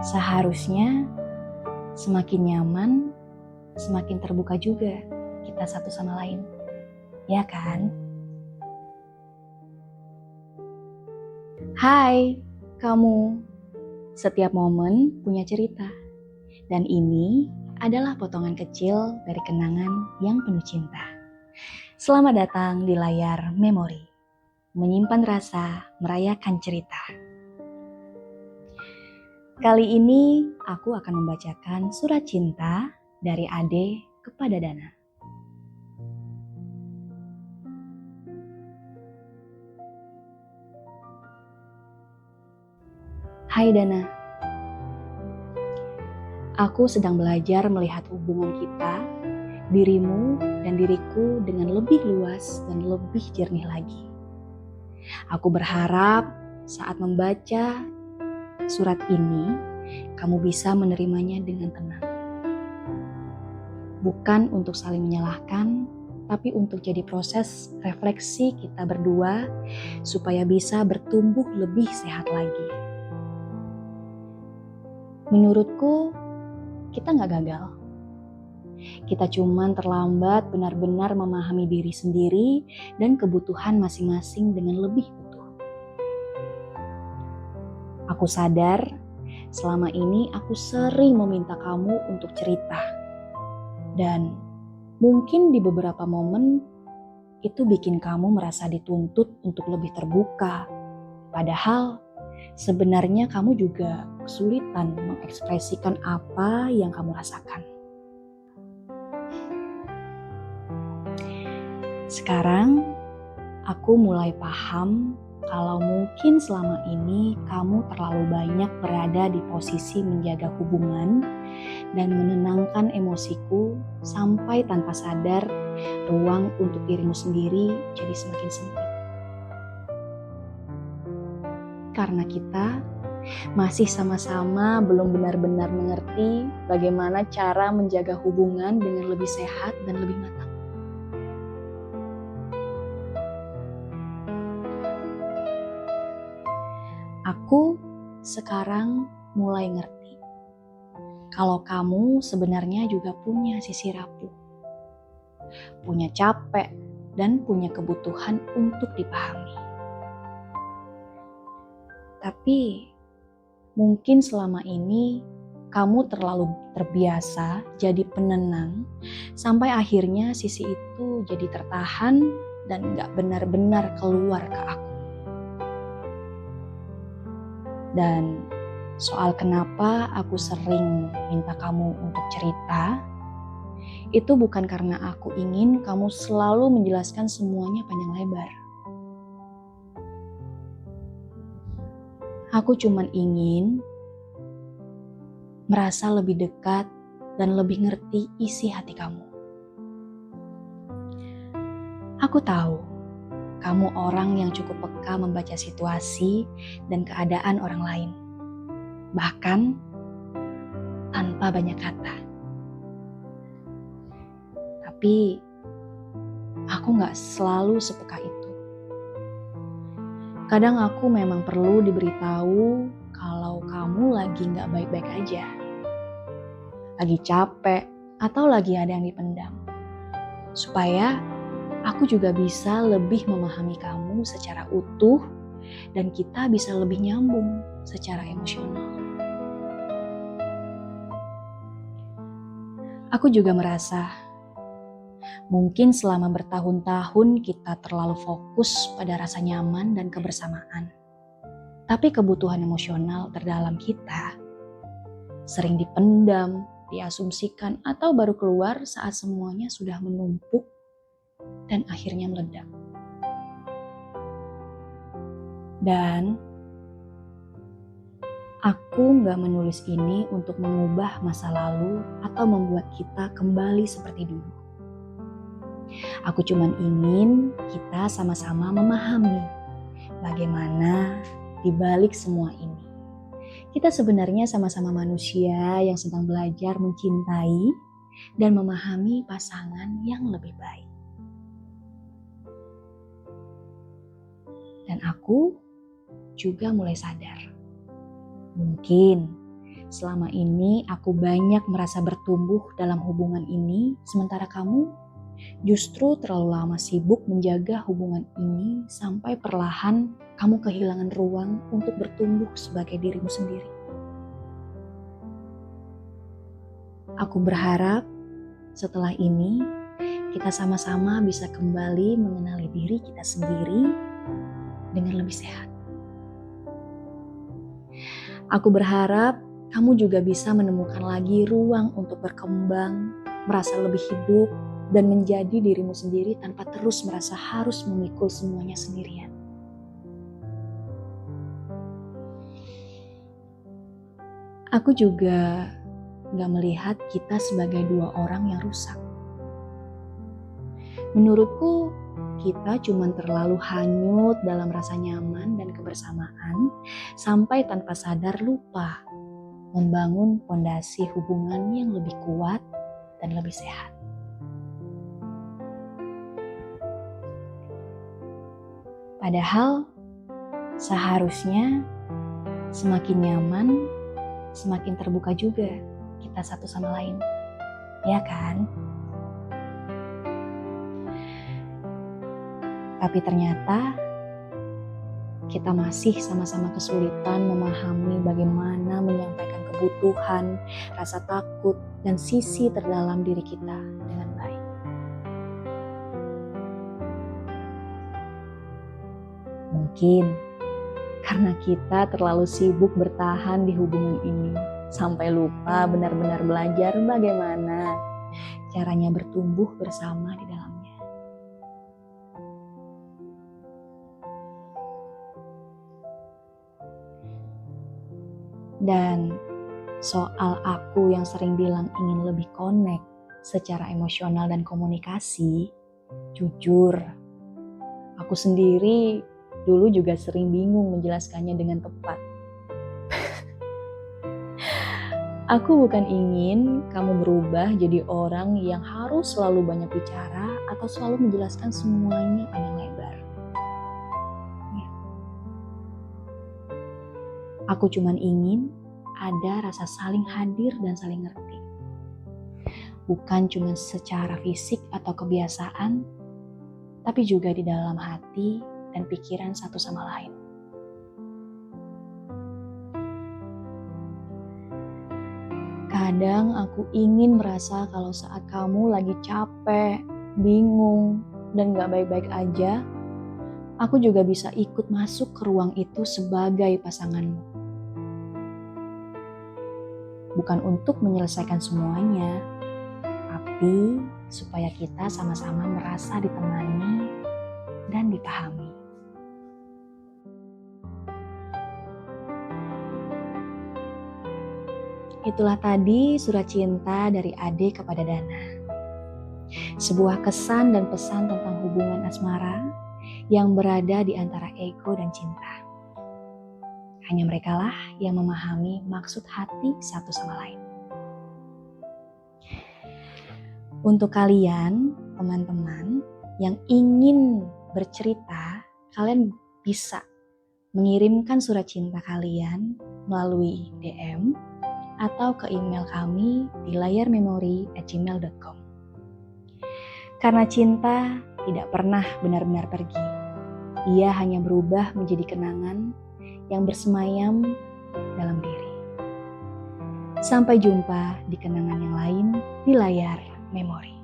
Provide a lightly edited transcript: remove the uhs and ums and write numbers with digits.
Seharusnya semakin nyaman, semakin terbuka juga kita satu sama lain, ya kan? Hai, kamu. Setiap momen punya cerita, dan ini adalah potongan kecil dari kenangan yang penuh cinta. Selamat datang di layar memori, menyimpan rasa, merayakan cerita. Kali ini aku akan membacakan surat cinta dari Ade kepada Dana. Hai Dana, aku sedang belajar melihat hubungan kita, dirimu dan diriku dengan lebih luas dan lebih jernih lagi. Aku berharap saat membaca surat ini, kamu bisa menerimanya dengan tenang. Bukan untuk saling menyalahkan, tapi untuk jadi proses refleksi kita berdua supaya bisa bertumbuh lebih sehat lagi. Menurutku, kita gak gagal. Kita cuman terlambat benar-benar memahami diri sendiri dan kebutuhan masing-masing dengan lebih utuh. Aku sadar, selama ini aku sering meminta kamu untuk cerita. Dan mungkin di beberapa momen, itu bikin kamu merasa dituntut untuk lebih terbuka. Padahal, sebenarnya kamu juga kesulitan mengekspresikan apa yang kamu rasakan. Sekarang, aku mulai paham kalau mungkin selama ini kamu terlalu banyak berada di posisi menjaga hubungan dan menenangkan emosiku sampai tanpa sadar ruang untuk dirimu sendiri jadi semakin sempit. Karena kita masih sama-sama belum benar-benar mengerti bagaimana cara menjaga hubungan dengan lebih sehat dan lebih matang. Aku sekarang mulai ngerti kalau kamu sebenarnya juga punya sisi rapuh, punya capek, dan punya kebutuhan untuk dipahami. Tapi mungkin selama ini kamu terlalu terbiasa jadi penenang sampai akhirnya sisi itu jadi tertahan dan gak benar-benar keluar ke aku. Dan soal kenapa aku sering minta kamu untuk cerita, itu bukan karena aku ingin kamu selalu menjelaskan semuanya panjang lebar. Aku cuman ingin merasa lebih dekat dan lebih ngerti isi hati kamu. Aku tahu kamu orang yang cukup peka membaca situasi dan keadaan orang lain, bahkan tanpa banyak kata. Tapi aku gak selalu sepeka itu. Kadang aku memang perlu diberitahu kalau kamu lagi gak baik-baik aja, lagi capek, atau lagi ada yang dipendam. Supaya aku juga bisa lebih memahami kamu secara utuh dan kita bisa lebih nyambung secara emosional. Aku juga merasa mungkin selama bertahun-tahun kita terlalu fokus pada rasa nyaman dan kebersamaan. Tapi kebutuhan emosional terdalam kita sering dipendam, diasumsikan, atau baru keluar saat semuanya sudah menumpuk dan akhirnya meledak. Dan aku gak menulis ini untuk mengubah masa lalu atau membuat kita kembali seperti dulu. Aku cuman ingin kita sama-sama memahami bagaimana di balik semua ini. Kita sebenarnya sama-sama manusia yang sedang belajar mencintai dan memahami pasangan yang lebih baik. Dan aku juga mulai sadar. Mungkin selama ini aku banyak merasa bertumbuh dalam hubungan ini, sementara kamu justru terlalu lama sibuk menjaga hubungan ini sampai perlahan kamu kehilangan ruang untuk bertumbuh sebagai dirimu sendiri. Aku berharap setelah ini kita sama-sama bisa kembali mengenali diri kita sendiri dengan lebih sehat. Aku berharap kamu juga bisa menemukan lagi ruang untuk berkembang, merasa lebih hidup, dan menjadi dirimu sendiri tanpa terus merasa harus memikul semuanya sendirian. Aku juga gak melihat kita sebagai dua orang yang rusak. Menurutku, kita cuma terlalu hanyut dalam rasa nyaman dan kebersamaan sampai tanpa sadar lupa membangun fondasi hubungan yang lebih kuat dan lebih sehat. Padahal seharusnya semakin nyaman, semakin terbuka juga kita satu sama lain, ya kan? Tapi ternyata kita masih sama-sama kesulitan memahami bagaimana menyampaikan kebutuhan, rasa takut, dan sisi terdalam diri kita dengan baik. Mungkin karena kita terlalu sibuk bertahan di hubungan ini, sampai lupa benar-benar belajar bagaimana caranya bertumbuh bersama di dalamnya. Dan soal aku yang sering bilang ingin lebih connect secara emosional dan komunikasi, jujur, aku sendiri dulu juga sering bingung menjelaskannya dengan tepat. Aku bukan ingin kamu berubah jadi orang yang harus selalu banyak bicara atau selalu menjelaskan semuanya panjang lebar. Aku cuman ingin ada rasa saling hadir dan saling ngerti. Bukan cuma secara fisik atau kebiasaan, tapi juga di dalam hati dan pikiran satu sama lain. Kadang aku ingin merasa kalau saat kamu lagi capek, bingung, dan gak baik-baik aja, aku juga bisa ikut masuk ke ruang itu sebagai pasanganmu. Bukan untuk menyelesaikan semuanya, tapi supaya kita sama-sama merasa ditemani dan dipahami. Itulah tadi surat cinta dari Ade kepada Dana. Sebuah kesan dan pesan tentang hubungan asmara yang berada di antara ego dan cinta. Hanya merekalah yang memahami maksud hati satu sama lain. Untuk kalian, teman-teman yang ingin bercerita, kalian bisa mengirimkan surat cinta kalian melalui DM atau ke email kami di layarmemori@gmail.com. Karena cinta tidak pernah benar-benar pergi. Ia hanya berubah menjadi kenangan yang bersemayam dalam diri. Sampai jumpa di kenangan yang lain di layar memori.